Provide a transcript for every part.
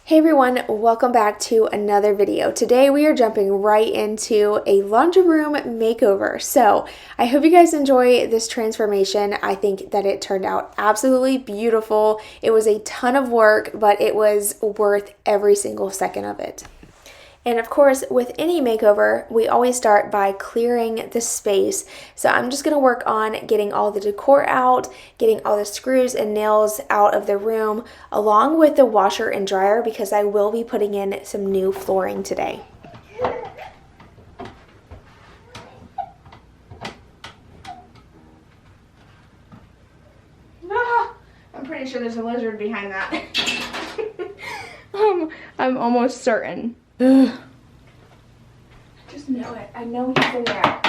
Hey everyone, welcome back to another video. Today we are jumping right into a laundry room makeover. So I hope you guys enjoy this transformation. I think that it turned out absolutely beautiful. It was a ton of work, but it was worth every single second of it. And of course, with any makeover, we always start by clearing the space. So I'm just gonna work on getting all the decor out, getting all the screws and nails out of the room, along with the washer and dryer, because I will be putting in some new flooring today. I'm pretty sure there's a lizard behind that. I'm almost certain. Ugh. I just know it. I know he's in there.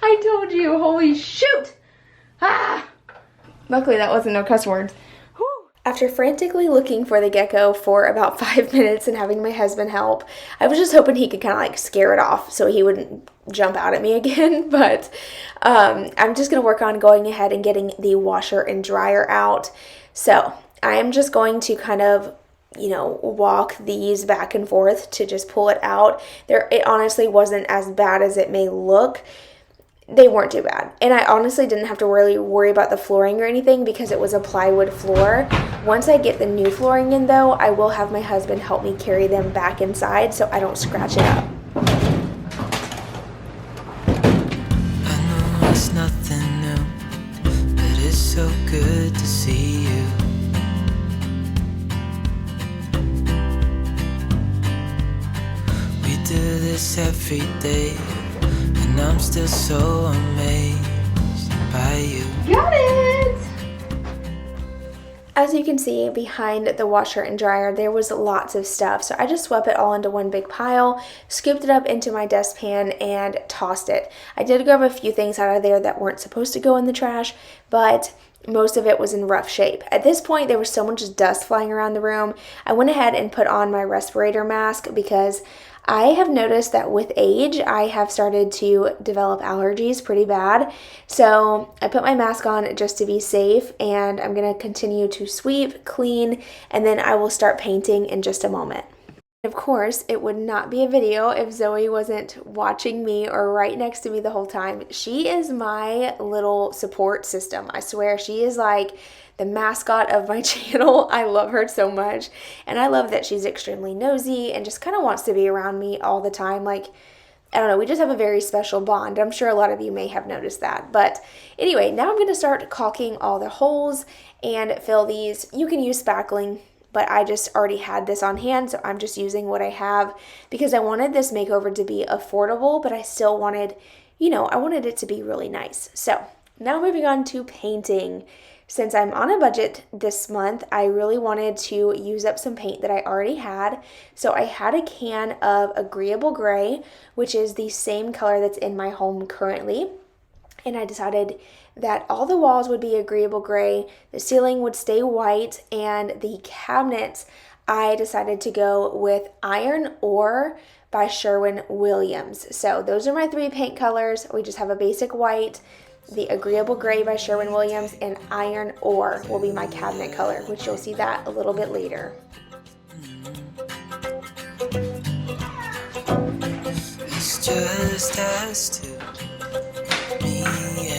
I I told you. Holy shoot. Luckily that wasn't no cuss words. After frantically looking for the gecko for about 5 minutes and having my husband help, I was just hoping he could kind of like scare it off so he wouldn't jump out at me again. But I'm just going to work on going ahead and getting the washer and dryer out. So I'm just going to kind of, walk these back and forth to just pull it out. It honestly wasn't as bad as it may look. They weren't too bad. And I honestly didn't have to really worry about the flooring or anything because it was a plywood floor. Once I get the new flooring in though, I will have my husband help me carry them back inside so I don't scratch it up. I know it's nothing new, but it's so good to see you. We do this every day, and I'm still so amazed by you. Got it! As you can see behind the washer and dryer, there was lots of stuff. So I just swept it all into one big pile, scooped it up into my dustpan, and tossed it. I did grab a few things out of there that weren't supposed to go in the trash, but most of it was in rough shape. At this point, there was so much dust flying around the room. I went ahead and put on my respirator mask because I have noticed that with age, I have started to develop allergies pretty bad. So I put my mask on just to be safe, and I'm going to continue to sweep, clean, and then I will start painting in just a moment. Of course, it would not be a video if Zoe wasn't watching me or right next to me the whole time. She is my little support system. I swear, she is like the mascot of my channel. I love her so much, and I love that she's extremely nosy and just kind of wants to be around me all the time. Like, I don't know, we just have a very special bond. I'm sure a lot of you may have noticed that. But anyway, now I'm going to start caulking all the holes and fill these. You can use spackling, but I just already had this on hand, so I'm just using what I have because I wanted this makeover to be affordable, but I still wanted, I wanted it to be really nice. So now moving on to painting. Since I'm on a budget this month, I really wanted to use up some paint that I already had. So I had a can of Agreeable Gray, which is the same color that's in my home currently. And I decided that all the walls would be Agreeable Gray, the ceiling would stay white, and the cabinets, I decided to go with Iron Ore by Sherwin-Williams. So those are my three paint colors. We just have a basic white, the Agreeable Gray by Sherwin-Williams, and Iron Ore will be my cabinet color, which you'll see that a little bit later. It's just us two, me and you.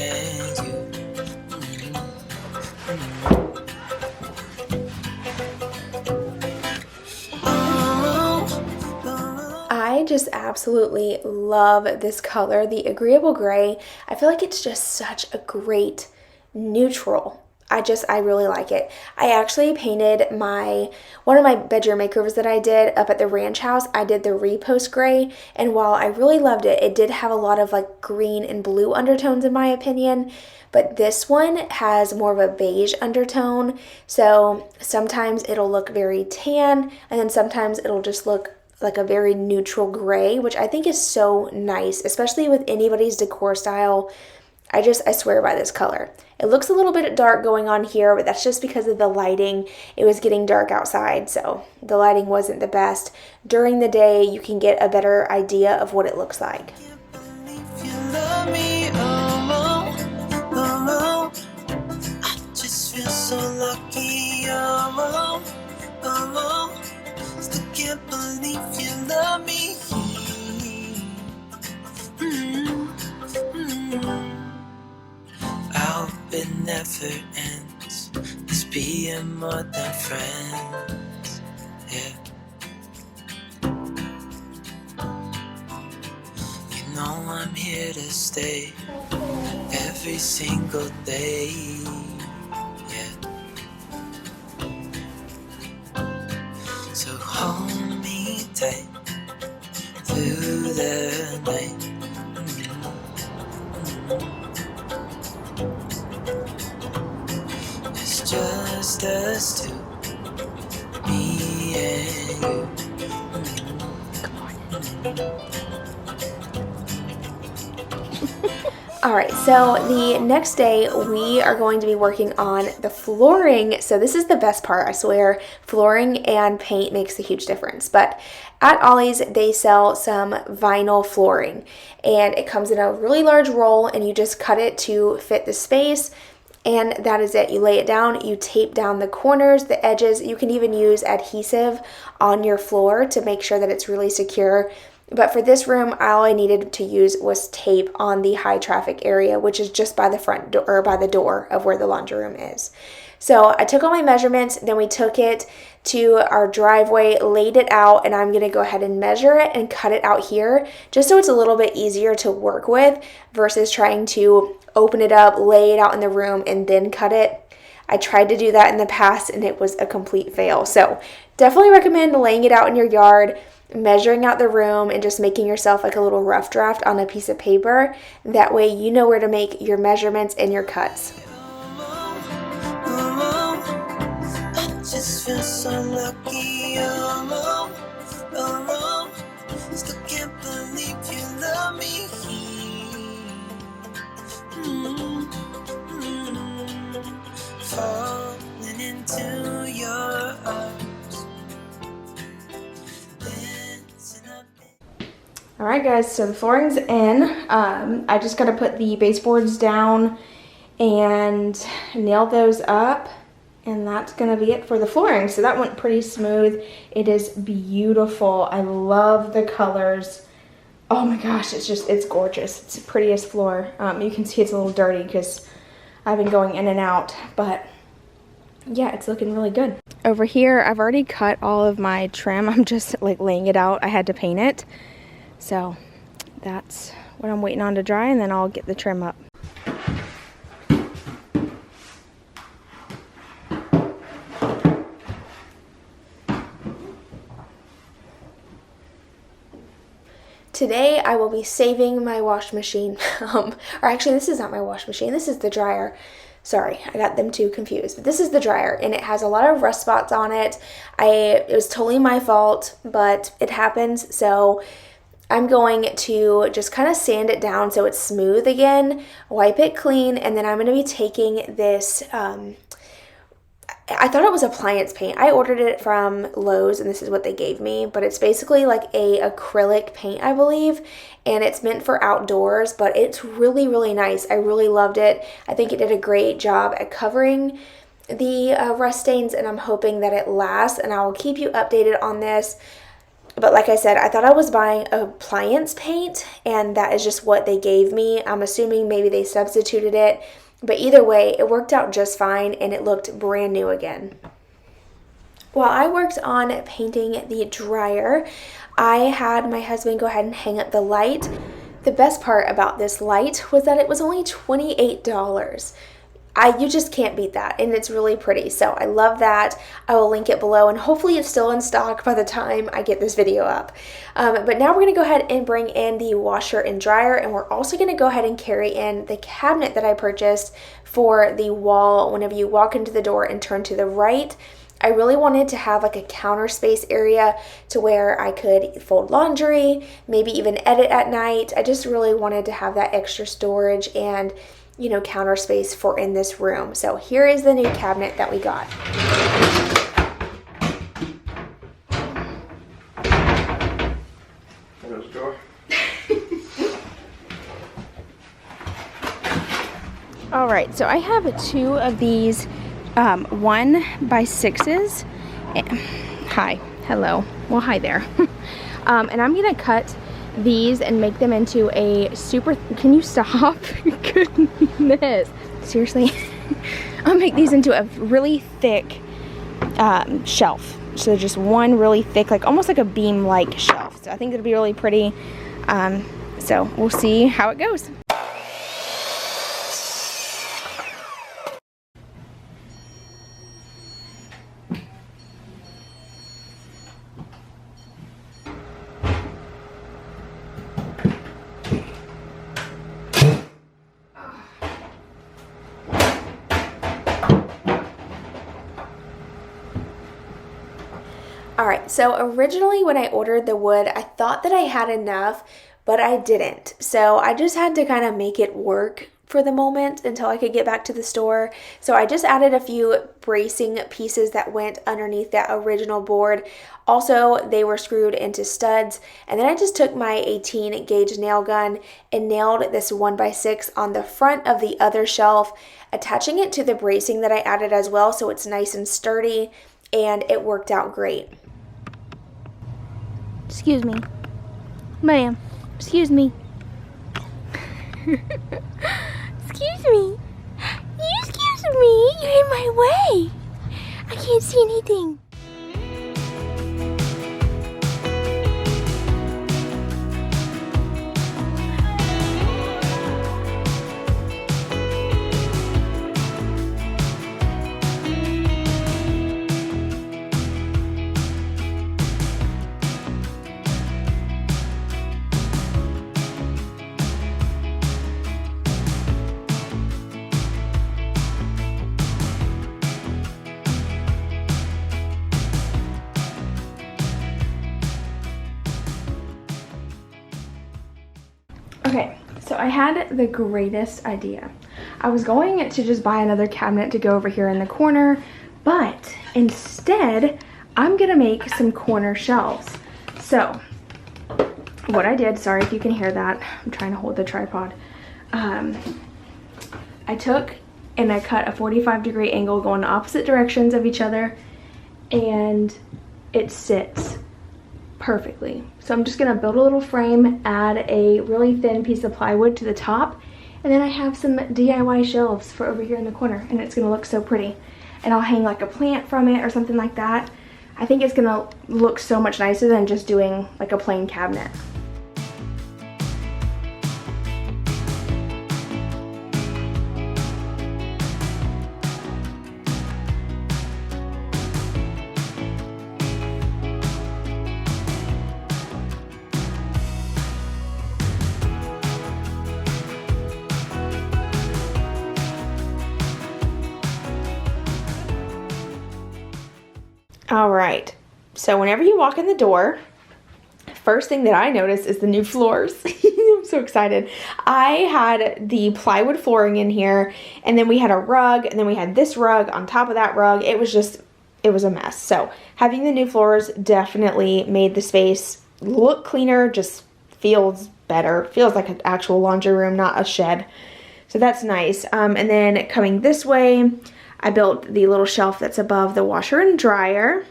I just absolutely love this color, the Agreeable Gray. I feel like it's just such a great neutral. I really like it. I actually painted one of my bedroom makeovers that I did up at the ranch house. I did the Repost Gray, and while I really loved it, it did have a lot of like green and blue undertones in my opinion, but this one has more of a beige undertone. So sometimes it'll look very tan, and then sometimes it'll just look like a very neutral gray, which I think is so nice, especially with anybody's decor style. I swear by this color. It looks a little bit dark going on here, but that's just because of the lighting. It was getting dark outside, so the lighting wasn't the best. During the day, you can get a better idea of what it looks like. So lucky, oh, still can't believe you love me. I hope it never ends, this being more than friends, yeah. You know I'm here to stay, every single day. So hold me tight through the night. It's just us two, me and you. Alright, so the next day we are going to be working on the flooring. So this is the best part, I swear. Flooring and paint makes a huge difference. But at Ollie's, they sell some vinyl flooring. And it comes in a really large roll, and you just cut it to fit the space. And that is it. You lay it down, you tape down the corners, the edges. You can even use adhesive on your floor to make sure that it's really secure. But for this room, all I needed to use was tape on the high traffic area, which is just by the front door, or by the door of where the laundry room is. So I took all my measurements, then we took it to our driveway, laid it out, and I'm going to go ahead and measure it and cut it out here, just so it's a little bit easier to work with versus trying to open it up, lay it out in the room, and then cut it. I tried to do that in the past, and it was a complete fail. So definitely recommend laying it out in your yard, measuring out the room, and just making yourself like a little rough draft on a piece of paper. That way you know where to make your measurements and your cuts. I just feel so lucky, still can't believe you love me. Falling into your arms. Alright guys, so the flooring's in. I just got to put the baseboards down and nail those up, and that's going to be it for the flooring. So that went pretty smooth. It is beautiful. I love the colors. Oh my gosh, it's gorgeous. It's the prettiest floor. You can see it's a little dirty because I've been going in and out, but yeah, it's looking really good. Over here, I've already cut all of my trim. I'm just like laying it out. I had to paint it. So that's what I'm waiting on to dry, and then I'll get the trim up. Today I will be saving my wash machine, or actually this is not my wash machine, this is the dryer. Sorry, I got them two confused, but this is the dryer, and it has a lot of rust spots on it. It was totally my fault, but it happens, so I'm going to just kind of sand it down so it's smooth again, wipe it clean, and then I'm going to be taking this, I thought it was appliance paint. I ordered it from Lowe's, and this is what they gave me, but it's basically like a acrylic paint, I believe, and it's meant for outdoors, but it's really, really nice. I really loved it. I think it did a great job at covering the rust stains, and I'm hoping that it lasts, and I will keep you updated on this. But like I said, I thought I was buying appliance paint, and that is just what they gave me. I'm assuming maybe they substituted it. But either way, it worked out just fine, and it looked brand new again. While I worked on painting the dryer, I had my husband go ahead and hang up the light. The best part about this light was that it was only $28. You just can't beat that, and it's really pretty, so I love that. I will link it below, and hopefully it's still in stock by the time I get this video up. But now we're going to go ahead and bring in the washer and dryer, and we're also going to go ahead and carry in the cabinet that I purchased for the wall whenever you walk into the door and turn to the right. I really wanted to have like a counter space area to where I could fold laundry, maybe even edit at night. I just really wanted to have that extra storage, and counter space for in this room. So here is the new cabinet that we got. There's a door. All right, so I have 2 of these 1x6s. Hi, hello. Well, hi there. And I'm gonna cut these and make them into a super, can you stop? Goodness. Seriously. I'll make these into a really thick shelf. So just one really thick, like almost like a beam-like shelf. So I think it'll be really pretty. So we'll see how it goes. Alright, so originally when I ordered the wood, I thought that I had enough, but I didn't. So I just had to kind of make it work for the moment until I could get back to the store. So I just added a few bracing pieces that went underneath that original board. Also, they were screwed into studs. And then I just took my 18 gauge nail gun and nailed this 1x6 on the front of the other shelf, attaching it to the bracing that I added as well so it's nice and sturdy, and it worked out great. Excuse me. Ma'am, excuse me. Excuse me. Excuse me, you're in my way. I can't see anything. Okay, so I had the greatest idea. I was going to just buy another cabinet to go over here in the corner, but instead, I'm gonna make some corner shelves. So, what I did, sorry if you can hear that, I'm trying to hold the tripod. I took and I cut a 45-degree angle going the opposite directions of each other, and it sits perfectly. So I'm just gonna build a little frame, add a really thin piece of plywood to the top, and then I have some DIY shelves for over here in the corner, and it's gonna look so pretty. And I'll hang like a plant from it or something like that. I think it's gonna look so much nicer than just doing like a plain cabinet. All right, so whenever you walk in the door, first thing that I notice is the new floors. I'm so excited. I had the plywood flooring in here, and then we had a rug, and then we had this rug on top of that rug. It was a mess. So having the new floors definitely made the space look cleaner, just feels better. Feels like an actual laundry room, not a shed. So that's nice. And then coming this way, I built the little shelf that's above the washer and dryer.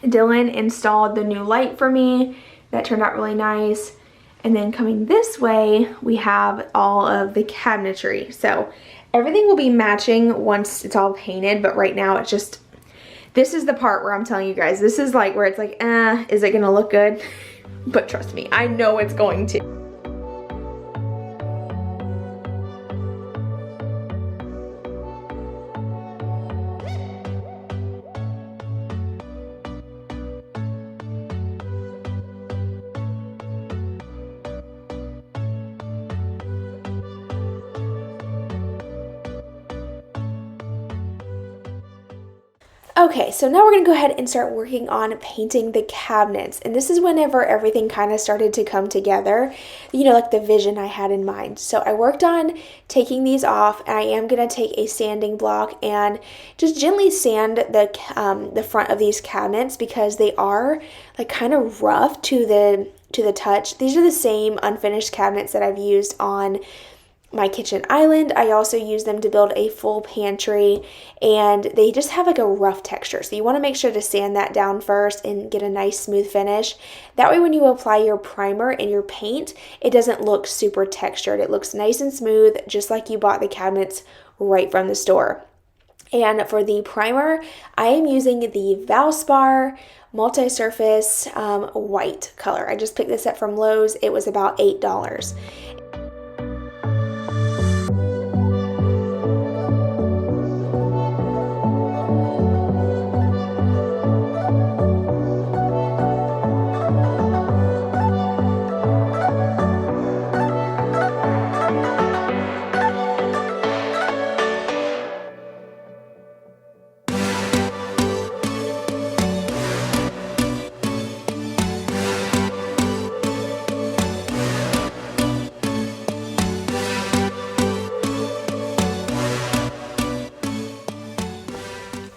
Dylan installed the new light for me. That turned out really nice. And then coming this way, we have all of the cabinetry. So everything will be matching once it's all painted, but right now it's just, this is the part where I'm telling you guys, this is like where it's like, is it gonna look good? But trust me, I know it's going to. Okay, so now we're going to go ahead and start working on painting the cabinets. And this is whenever everything kind of started to come together, you know, like the vision I had in mind. So I worked on taking these off, and I am going to take a sanding block and just gently sand the front of these cabinets because they are like kind of rough to the touch. These are the same unfinished cabinets that I've used on my kitchen island. I also use them to build a full pantry, and they just have like a rough texture. So you want to make sure to sand that down first and get a nice smooth finish. That way when you apply your primer and your paint, it doesn't look super textured. It looks nice and smooth, just like you bought the cabinets right from the store. And for the primer, I am using the Valspar multi-surface white color. I just picked this up from Lowe's. It was about $8.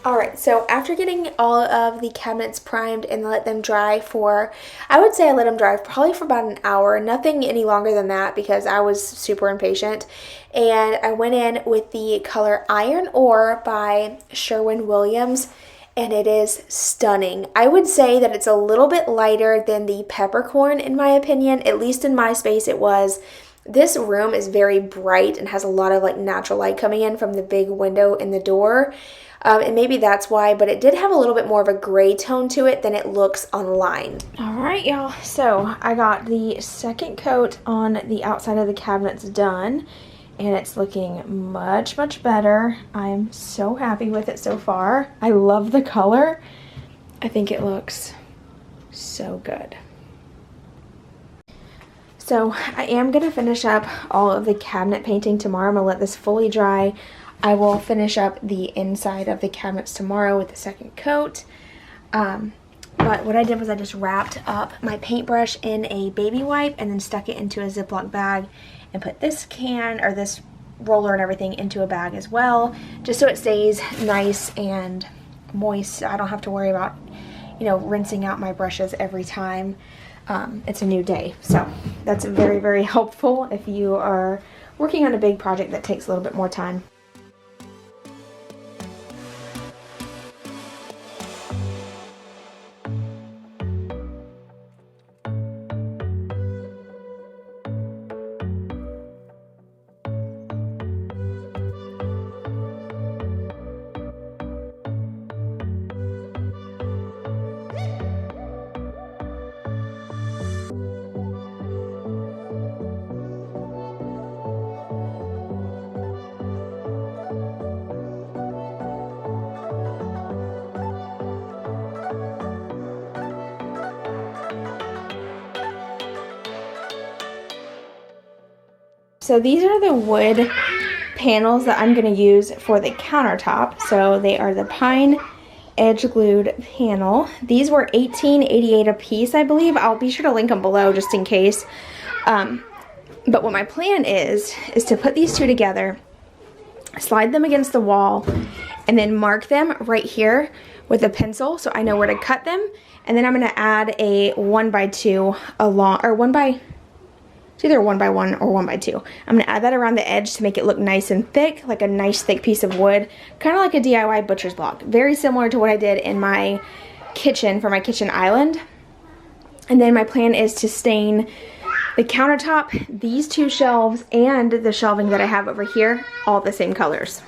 Alright, so after getting all of the cabinets primed and let them dry for, I would say I let them dry probably for about an hour, nothing any longer than that because I was super impatient. And I went in with the color Iron Ore by Sherwin-Williams, and it is stunning. I would say that it's a little bit lighter than the Peppercorn in my opinion, at least in my space it was. This room is very bright and has a lot of like natural light coming in from the big window in the door. And maybe that's why, but it did have a little bit more of a gray tone to it than it looks online. All right, y'all. So I got the second coat on the outside of the cabinets done, and it's looking much, much better. I'm so happy with it so far. I love the color. I think it looks so good. So I am going to finish up all of the cabinet painting tomorrow. I'm going to let this fully dry. I will finish up the inside of the cabinets tomorrow with the second coat. But what I did was I just wrapped up my paintbrush in a baby wipe and then stuck it into a Ziploc bag and put this can or this roller and everything into a bag as well, just so it stays nice and moist. I don't have to worry about, you know, rinsing out my brushes every time it's a new day. So that's very, very helpful if you are working on a big project that takes a little bit more time. So these are the wood panels that I'm going to use for the countertop. So they are the pine edge glued panel. These were $18.88 a piece, I believe. I'll be sure to link them below just in case. But what my plan is to put these two together, slide them against the wall, and then mark them right here with a pencil so I know where to cut them. And then I'm going to add a 1x2 along, or it's either 1x1 or 1x2. I'm going to add that around the edge to make it look nice and thick, like a nice thick piece of wood, kind of like a DIY butcher's block. Very similar to what I did in my kitchen for my kitchen island. And then my plan is to stain the countertop, these two shelves, and the shelving that I have over here, all the same colors.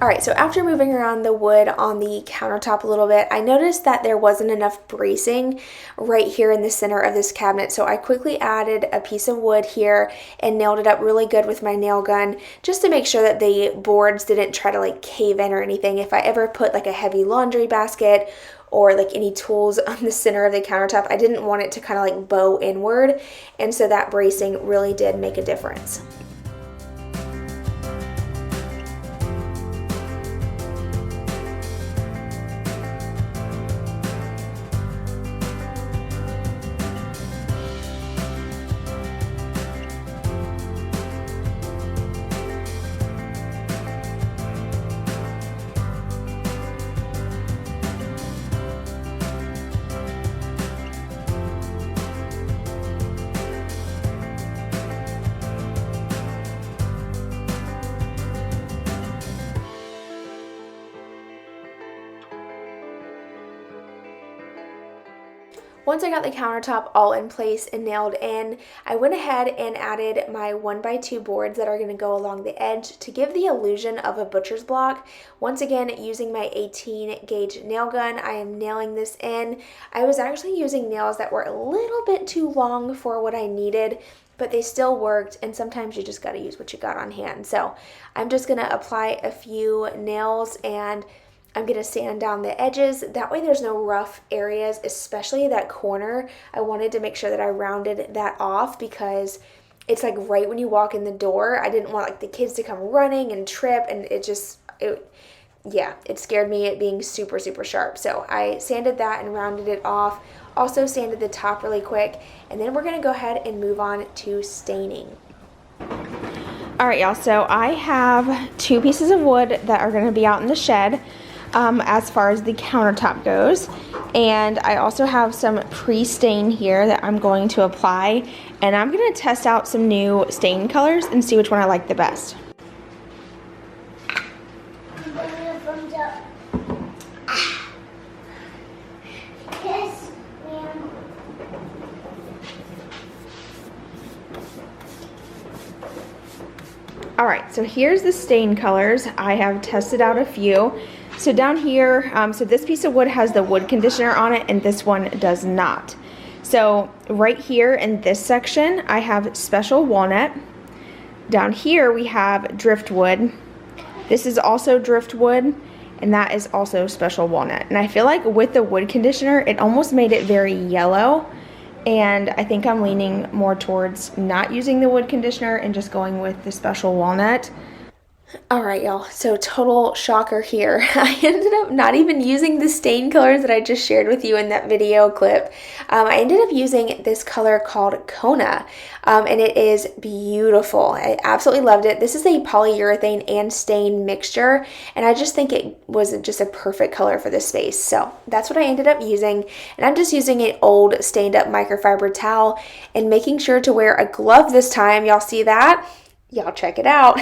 Alright, so after moving around the wood on the countertop a little bit, I noticed that there wasn't enough bracing right here in the center of this cabinet, so I quickly added a piece of wood here and nailed it up really good with my nail gun just to make sure that the boards didn't try to like cave in or anything. If I ever put like a heavy laundry basket or like any tools on the center of the countertop, I didn't want it to kind of like bow inward, and so that bracing really did make a difference. Once I got the countertop all in place and nailed in, I went ahead and added my 1x2 boards that are going to go along the edge to give the illusion of a butcher's block. Once again, using my 18 gauge nail gun, I am nailing this in. I was actually using nails that were a little bit too long for what I needed, but they still worked, and sometimes you just got to use what you got on hand. So I'm just going to apply a few nails, and I'm going to sand down the edges. That way there's no rough areas, especially that corner. I wanted to make sure that I rounded that off because it's like right when you walk in the door. I didn't want like the kids to come running and trip, and it scared me, it being super, super sharp. So I sanded that and rounded it off. Also sanded the top really quick, and then we're going to go ahead and move on to staining. Alright y'all, so I have 2 pieces of wood that are going to be out in the shed. As far as the countertop goes, and I also have some pre-stain here that I'm going to apply, and I'm going to test out some new stain colors and see which one I like the best. Alright, so here's the stain colors. I have tested out a few. So down here, so this piece of wood has the wood conditioner on it, and this one does not. So right here in this section, I have special walnut. Down here we have driftwood. This is also driftwood, and that is also special walnut. And I feel like with the wood conditioner, it almost made it very yellow. And I think I'm leaning more towards not using the wood conditioner and just going with the special walnut. Alright y'all, so total shocker here. I ended up not even using the stain colors that I just shared with you in that video clip. I ended up using this color called Kona, and it is beautiful. I absolutely loved it. This is a polyurethane and stain mixture, and I just think it was just a perfect color for this space. So that's what I ended up using, and I'm just using an old stained up microfiber towel and making sure to wear a glove this time. Y'all see that? Y'all check it out.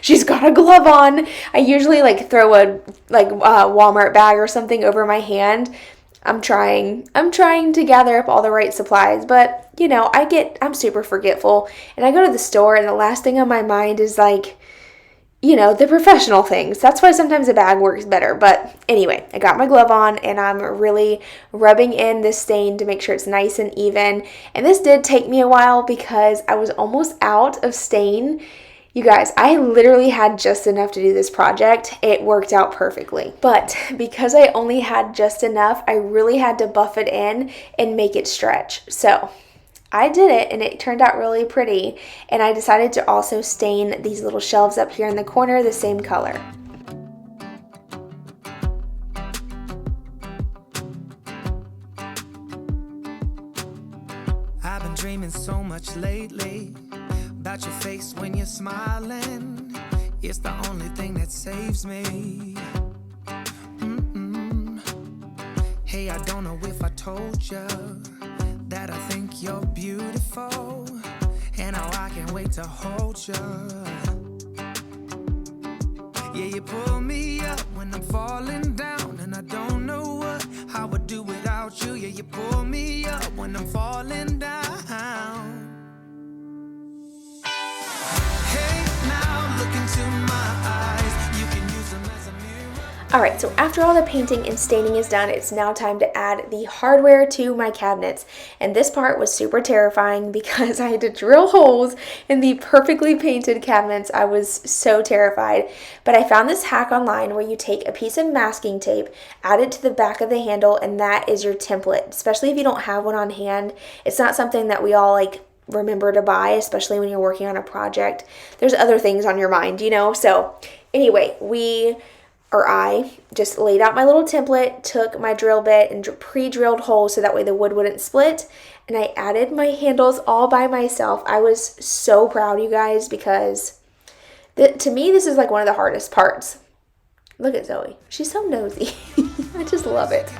She's got a glove on. I usually like throw a Walmart bag or something over my hand. I'm trying to gather up all the right supplies, but you know, I'm super forgetful, and I go to the store and the last thing on my mind is like, you know, the professional things. That's why sometimes a bag works better. But anyway, I got my glove on and I'm really rubbing in this stain to make sure it's nice and even. And this did take me a while because I was almost out of stain. You guys, I literally had just enough to do this project. It worked out perfectly. But because I only had just enough, I really had to buff it in and make it stretch. So I did it, and it turned out really pretty, and I decided to also stain these little shelves up here in the corner the same color. I've been dreaming so much lately about your face when you're smiling. It's the only thing that saves me. Hey, I don't know if I told you that I think you're beautiful, and how I can't wait to hold you. Yeah, you pull me up when I'm falling down, and I don't know what I would do without you. Yeah, you pull me up when I'm falling down. Hey, now look into my eyes. You can use them. Alright, so after all the painting and staining is done, it's now time to add the hardware to my cabinets. And this part was super terrifying because I had to drill holes in the perfectly painted cabinets. I was so terrified. But I found this hack online where you take a piece of masking tape, add it to the back of the handle, and that is your template. Especially if you don't have one on hand. It's not something that we all remember to buy, especially when you're working on a project. There's other things on your mind, So anyway, I just laid out my little template, took my drill bit and pre-drilled holes so that way the wood wouldn't split, and I added my handles all by myself. I was so proud, you guys, because to me this is one of the hardest parts. Look at Zoe. She's so nosy. I just love it.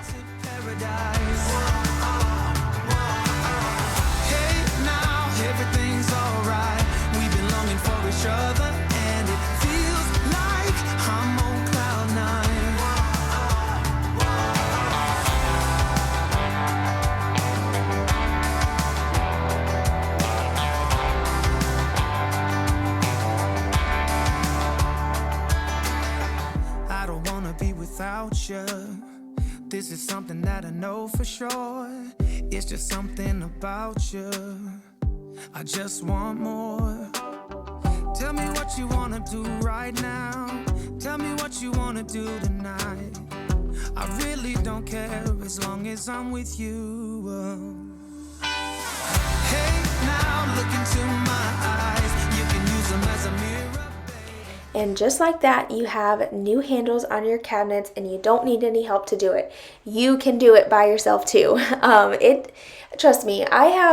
Without you, this is something that I know for sure. It's just something about you. I just want more. Tell me what you wanna do right now. Tell me what you wanna do tonight. I really don't care as long as I'm with you. Hey, now look into my eyes. You can use them as a mirror. And just like that, you have new handles on your cabinets and you don't need any help to do it. You can do it by yourself too. Trust me, I've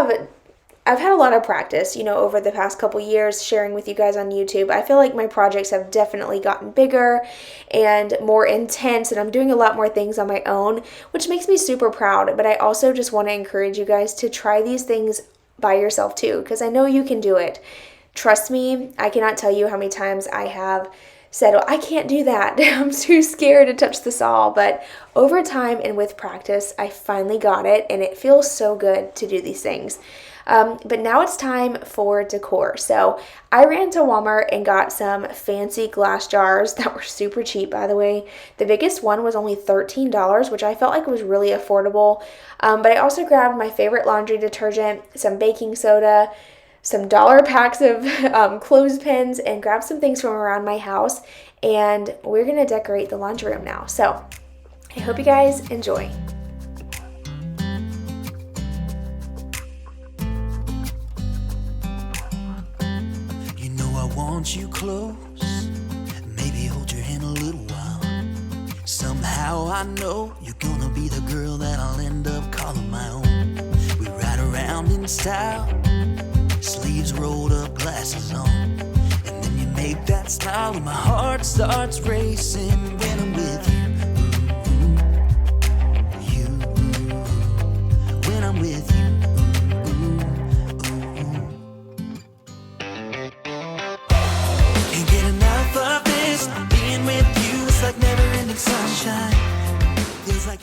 had a lot of practice, over the past couple years sharing with you guys on YouTube. I feel like my projects have definitely gotten bigger and more intense, and I'm doing a lot more things on my own, which makes me super proud. But I also just want to encourage you guys to try these things by yourself too, because I know you can do it. Trust me, I cannot tell you how many times I have said, I can't do that. I'm too scared to touch the saw. But over time and with practice, I finally got it, and it feels so good to do these things. But now it's time for decor. So I ran to Walmart and got some fancy glass jars that were super cheap, by the way. The biggest one was only $13, which I felt like was really affordable. But I also grabbed my favorite laundry detergent, some baking soda, some dollar packs of clothespins, and grab some things from around my house, and we're gonna decorate the laundry room now. So I hope you guys enjoy. You know I want you close, maybe hold your hand a little while. Somehow I know you're gonna be the girl that I'll end up calling my own. We ride around in style, sleeves rolled up, glasses on, and then you make that smile and my heart starts racing when I'm with you. When I'm with you. Can't get enough of this, being with you is like never-ending sunshine. Feels like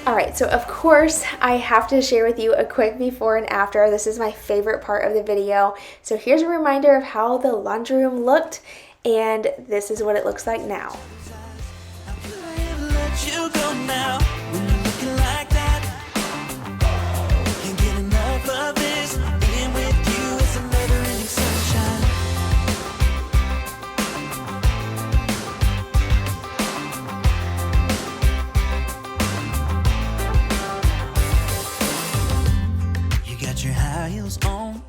Alright, so of course I have to share with you a quick before and after. This is my favorite part of the video. So here's a reminder of how the laundry room looked, and this is what it looks like now. On,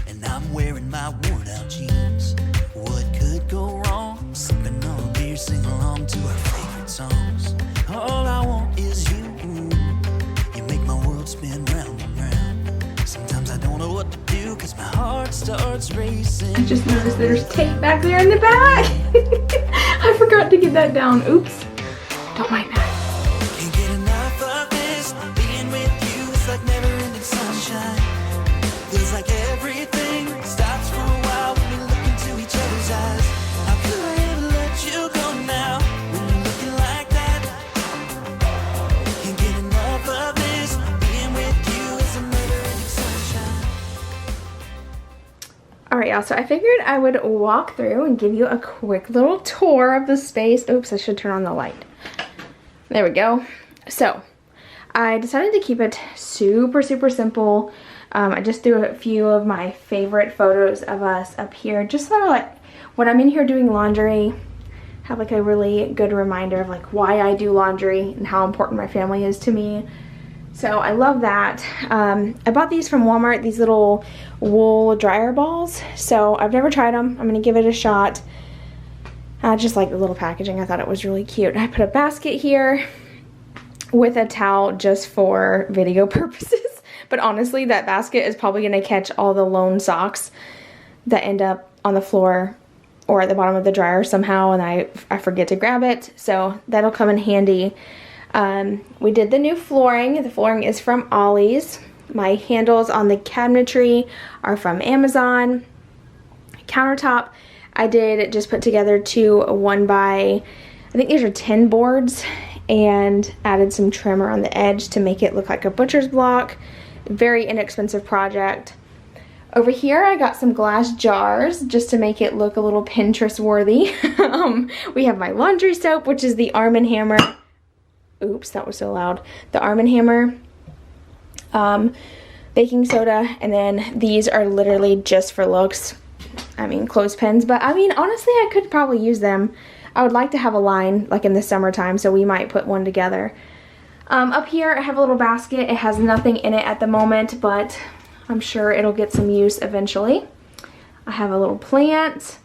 and I'm wearing my worn out jeans. What could go wrong? Sipping on a beer, sing along to our favorite songs. All I want is you. You make my world spin round and round. Sometimes I don't know what to do, cause my heart starts racing. I just noticed there's tape back there in the back. I forgot to get that down. Oops. Don't mind that. Can't get enough of this. Being with you is like never-ending sunshine. Feels like everything stops for a while when we look into each other's eyes. How could I ever let you go now when you're looking like that? Can't get enough of this. Being with you is a never-ending sunshine. Alright, yeah, so I figured I would walk through and give you a quick little tour of the space. Oops, I should turn on the light. There we go. So I decided to keep it super simple. I just threw a few of my favorite photos of us up here, just so like when I'm in here doing laundry, have like a really good reminder of like why I do laundry and how important my family is to me. So I love that. I bought these from Walmart, these little wool dryer balls. So I've never tried them. I'm gonna give it a shot. I just like the little packaging. I thought it was really cute. I put a basket here with a towel just for video purposes. But honestly, that basket is probably gonna catch all the lone socks that end up on the floor or at the bottom of the dryer somehow, and I forget to grab it. So that'll come in handy. We did the new flooring. The flooring is from Ollie's. My handles on the cabinetry are from Amazon. Countertop, I did just put together two 1x, I think these are 10 boards, and added some trimmer on the edge to make it look like a butcher's block. Very inexpensive project. Over here I got some glass jars just to make it look a little Pinterest worthy. We have my laundry soap, which is the Arm & Hammer. Oops, that was so loud. The Arm & Hammer, baking soda, and then these are literally just for looks. I mean, clothespins, but I mean, honestly, I could probably use them. I would like to have a line like in the summertime, so we might put one together. Up here, I have a little basket. It has nothing in it at the moment, but I'm sure it'll get some use eventually. I have a little plant.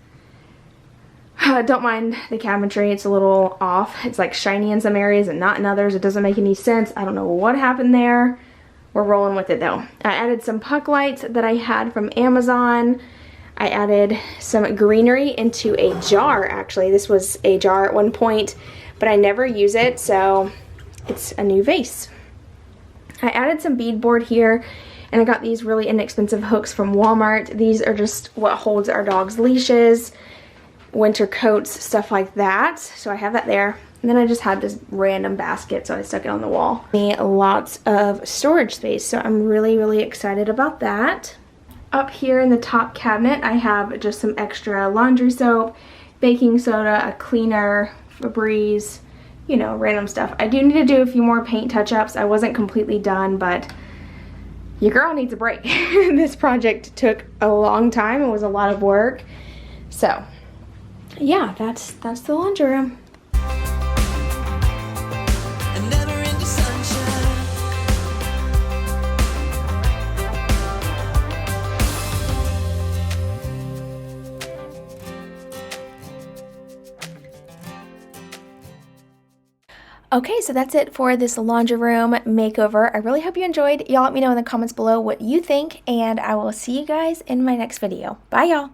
Don't mind the cabinetry, it's a little off. It's like shiny in some areas and not in others. It doesn't make any sense. I don't know what happened there. We're rolling with it though. I added some puck lights that I had from Amazon. I added some greenery into a jar, actually. This was a jar at one point, but I never use it, so it's a new vase. I added some beadboard here, and I got these really inexpensive hooks from Walmart. These are just what holds our dog's leashes, winter coats, stuff like that. So I have that there. And then I just had this random basket, so I stuck it on the wall. Lots of storage space, so I'm really excited about that. Up here in the top cabinet, I have just some extra laundry soap, baking soda, a cleaner, Febreze, you know, random stuff. I do need to do a few more paint touch-ups. I wasn't completely done, but your girl needs a break. This project took a long time. It was a lot of work. So yeah, that's the laundry room. Okay, so that's it for this laundry room makeover. I really hope you enjoyed. Y'all let me know in the comments below what you think, and I will see you guys in my next video. Bye, y'all.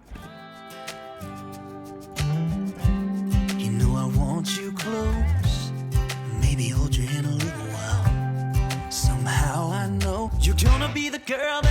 You know I want you close, maybe hold your hand a little while. Somehow I know you're gonna be the girl that